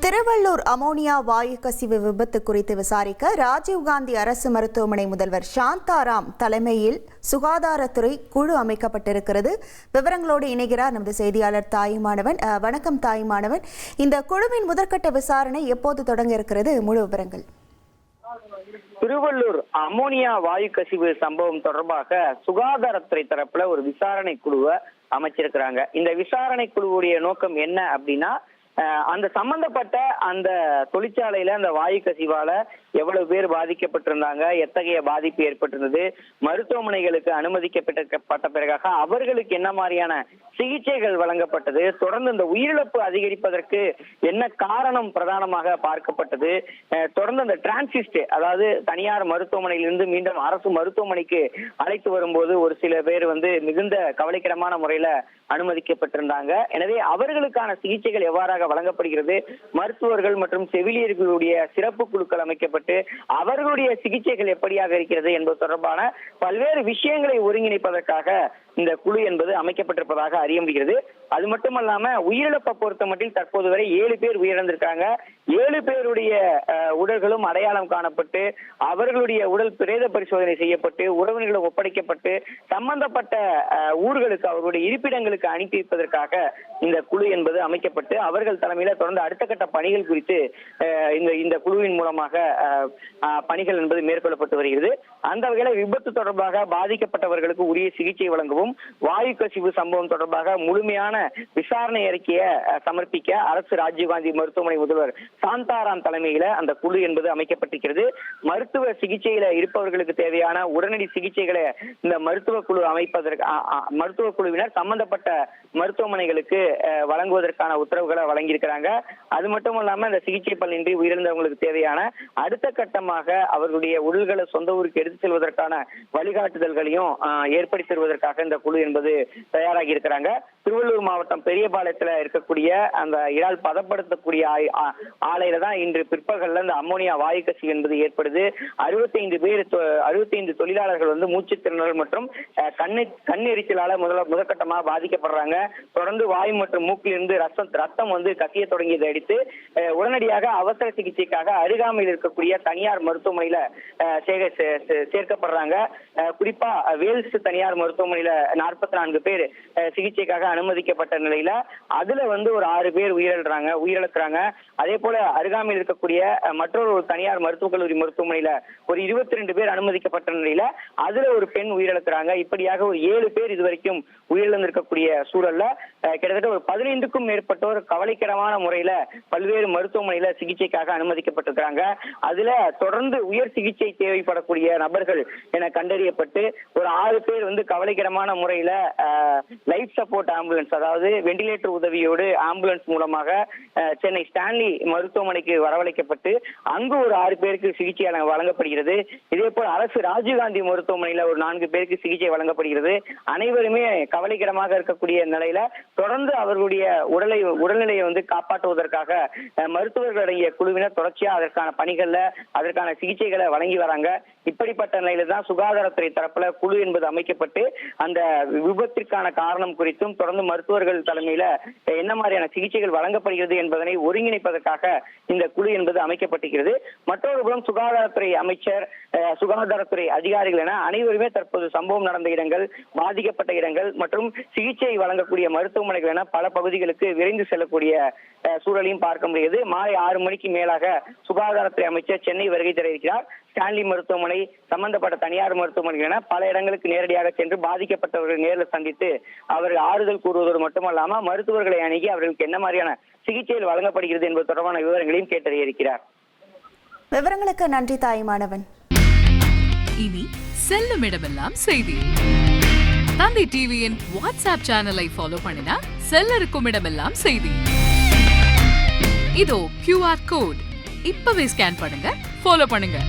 Tiruvallur ammonia வாயு கசிவு விபத்து குறித்து விசாரிக்க ராஜீவ்காந்தி அரசு மருத்துவமனை முதல்வர் சாந்தாராம் தலைமையில் சுகாதாரத்துறை குழு அமைக்கப்பட்டிருக்கிறது. விவரங்களோடு இணைகிறார் நமது செய்தியாளர் தாயுமானவன். வணக்கம் தாயுமானவன். இந்த குழுவின் முதற்கட்ட விசாரணை எப்போது தொடங்க இருக்கிறது? முழு விவரங்கள். திருவள்ளூர் அமோனியா வாயு கசிவு சம்பவம் தொடர்பாக சுகாதாரத்துறை தரப்புல ஒரு விசாரணை குழுவை அமைச்சிருக்கிறாங்க. இந்த விசாரணை குழுவுடைய நோக்கம் என்ன அப்படின்னா, அந்த சம்பந்தப்பட்ட அந்த தொழிற்சாலையில அந்த வாயு கசிவால எவ்வளவு பேர் பாதிக்கப்பட்டிருந்தாங்க, எத்தகைய பாதிப்பு ஏற்பட்டிருந்தது, மருத்துவமனைகளுக்கு அனுமதிக்கப்பட்ட பிறகாக அவர்களுக்கு என்ன மாதிரியான சிகிச்சைகள் வழங்கப்பட்டது, தொடர்ந்து இந்த உயிரிழப்பு அதிகரிப்பதற்கு என்ன காரணம் பிரதானமாக பார்க்கப்பட்டது, தொடர்ந்து அந்த டிரான்சிஸ்ட் அதாவது தனியார் மருத்துவமனையிலிருந்து மீண்டும் அரசு மருத்துவமனைக்கு அழைத்து வரும்போது ஒரு சில பேர் மிகுந்த கவலைக்கிடமான முறையில அனுமதிக்கப்பட்டிருந்தாங்க. எனவே அவர்களுக்கான சிகிச்சைகள் எவ்வாறாக வழங்கப்படுகிறது, மருத்துவர்கள் மற்றும் செவிலியர்களுடைய சிறப்பு குழுக்கள் அமைக்கப்பட்டு அவர்களுடைய சிகிச்சைகள் எப்படியாக இருக்கிறது என்பது தொடர்பான பல்வேறு விஷயங்களை ஒருங்கிணைப்பதற்காக இந்த குழு என்பது அமைக்கப்பட்டிருப்பதாக அறிய முடிகிறது. அது மட்டுமல்லாம உயிரிழப்பை பொறுத்த மட்டில் தற்போது வரை 7 பேர் உயிரிழந்திருக்காங்க. 7 பேருடைய உடல்களும் அடையாளம் காணப்பட்டு அவர்களுடைய உடல் பிரேத பரிசோதனை செய்யப்பட்டு உறவினர்களும் ஒப்படைக்கப்பட்டு சம்பந்தப்பட்ட ஊர்களுக்கு அவர்களுடைய இருப்பிடங்களுக்கு அனுப்பி வைப்பதற்காக இந்த குழு என்பது அமைக்கப்பட்டு அவர்கள் தலைமையில தொடர்ந்து அடுத்த கட்ட பணிகள் குறித்து இந்த குழுவின் மூலமாக பணிகள் என்பது மேற்கொள்ளப்பட்டு வருகிறது. அந்த வகையில விபத்து தொடர்பாக பாதிக்கப்பட்டவர்களுக்கு உரிய சிகிச்சை வழங்கவும், வாயு கசிவு சம்பவம் தொடர்பாக முழுமையான விசாரணை அறிக்கையை சமர்ப்பிக்க அரசு ராஜீவ்காந்தி மருத்துவமனை முதல்வர் சாந்தாராம் தலைமையில அந்த குழு என்பது அமைக்கப்பட்டிருக்கிறது. மருத்துவ சிகிச்சையில இருப்பவர்களுக்கு தேவையான உடனடி சிகிச்சைகளை இந்த மருத்துவ குழு அமைப்பதற்கு மருத்துவ குழுவினர் சம்பந்தப்பட்ட மருத்துவமனைகளுக்கு வழங்குவதற்கான உத்தரவுகளை வழங்கியிருக்கிறாங்க. அது மட்டும் இல்லாம இந்த சிகிச்சை பலனின்றி உயிரிழந்தவங்களுக்கு தேவையான அடுத்த கட்டமாக அவர்களுடைய உடல்களை சொந்த ஊருக்கு எடுத்து செல்வதற்கான வழிகாட்டுதல்களையும் ஏற்படுத்தி தருவதற்காக இந்த குழு என்பது தயாராகி இருக்கிறாங்க. திருவள்ளூர் மாவட்டம் பெரியபாளையத்துல இருக்கக்கூடிய அந்த இறால் பதப்படுத்தக்கூடிய ஆலையில தான் இன்று பிற்பகல்ல இந்த அமோனியா வாயு கசிவு என்பது ஏற்படுது. 65 தொழிலாளர்கள் மூச்சுத்திறனல் மற்றும் கண்ணெரிச்சலால முதற்கட்டமாக பாதிக்கப்படுறாங்க. தொடர்ந்து வாயு மற்றும் மூக்கிலிருந்து ரத்தம் கசிய தொடங்கியதை அடுத்து உடனடியாக அவசர சிகிச்சைக்காக அருகாமையில் இருக்கக்கூடிய தனியார் மருத்துவமனையில சேர்க்கப்படுறாங்க. குறிப்பா வேல்ஸ் தனியார் மருத்துவமனையில 44 பேர் சிகிச்சைக்காக அனுமதிக்கப்பட்ட நிலையில அதுல ஒரு 6 பேர் உயிரிழக்கிறாங்க. அதே போல அருகாமையில் இருக்கக்கூடிய மற்றொரு தனியார் மருத்துவக் கல்லூரி மருத்துவமனையில ஒரு 22 பேர் அனுமதிக்கப்பட்ட நிலையில அதுல ஒரு பெண் உயிரிழக்கிறாங்க. இப்படியாக ஒரு 7 பேர் இதுவரைக்கும் உயிரிழந்திருக்கக்கூடிய சூழல்ல கிட்டத்தட்ட ஒரு 15க்கும் மேற்பட்டோர் கவலைக்கிடமான முறையில பல்வேறு மருத்துவமனையில சிகிச்சைக்காக அனுமதிக்கப்பட்டிருக்கிறாங்க. அதுல தொடர்ந்து உயர் சிகிச்சை தேவைப்படக்கூடிய நபர்கள் என கண்டறியப்பட்டு ஒரு 6 பேர் கவலைக்கிடமான முறையில லைஃப் சப்போர்ட் ஆம்புலன்ஸ் அதாவது வெண்டிலேட்டர் உதவியோடு ஆம்புலன்ஸ் மூலமாக சென்னை ஸ்டான்லி மருத்துவமனைக்கு வரவழைக்கப்பட்டு அங்கு ஒரு 6 பேருக்கு சிகிச்சை வழங்கப்படுகிறது. இதே போல அரசு ராஜீவ்காந்தி மருத்துவமனையில ஒரு 4 பேருக்கு சிகிச்சை வழங்கப்படுகிறது. அனைவருமே கவலைக்கிடமாக இருக்கக்கூடிய நிலையில தொடர்ந்து அவர்களுடைய உடல்நிலையை காப்பாற்றுவதற்காக மருத்துவர்கள் அடங்கிய குழுவினர் தொடர்ச்சியா அதற்கான பணிகள்ல அதற்கான சிகிச்சைகளை வழங்கி வராங்க. இப்படிப்பட்ட நிலையில தான் சுகாதாரத்துறை தரப்புல குழு என்பது அமைக்கப்பட்டு அந்த விபத்திற்கான காரணம் குறித்தும் தொடர்ந்து மருத்துவர்கள் தலைமையில என்ன மாதிரியான சிகிச்சைகள் வழங்கப்படுகிறது என்பதனை ஒருங்கிணைப்பதற்காக இந்த குழு என்பது அமைக்கப்பட்டிருக்கிறது. மற்றொரு புறம் சுகாதாரத்துறை அமைச்சர், சுகாதாரத்துறை அதிகாரிகள் என அனைவருமே தற்போது சம்பவம் நடந்த இடங்கள், பாதிக்கப்பட்ட இடங்கள் மற்றும் சிகிச்சை வழங்கக்கூடிய மருத்துவமனைகள் என பல பகுதிகளுக்கு விரைந்து செல்லக்கூடிய சூழலையும் பார்க்க முடியுது. மாலை 6 மணிக்கு மேலாக சுகாதாரத்துறை அமைச்சர் சென்னை வருகை தர இருக்கிறார். ஸ்டான்லி மருத்துவமனை, சம்பந்தப்பட்ட தனியார் மருத்துவமனைகள் என பல இடங்களுக்கு நேரடியாக சென்று பாதிக்கப்பட்டவர்கள் நேரில் சந்தித்து அவர்கள் ஆறுதல் கூறுவதோடு மட்டுமல்லாம மருத்துவர்களை அணுகி அவர்களுக்கு என்ன மாதிரியான சிகிச்சைகள் வழங்கப்படுகிறது என்பது தொடர்பான விவரங்களையும் கேட்டறிய இருக்கிறார். விவரங்களுக்கு நன்றி தாயுமானவன். இனி செல்லும் இடமெல்லாம் செய்தி. தந்தை டிவியின் வாட்ஸ்அப் சேனலை ஃபாலோ பண்ணினா செல்லருக்கும் இடமெல்லாம் செய்தி. இதோ QR கோட் இப்பவே ஸ்கேன் பண்ணுங்க, ஃபாலோ பண்ணுங்க.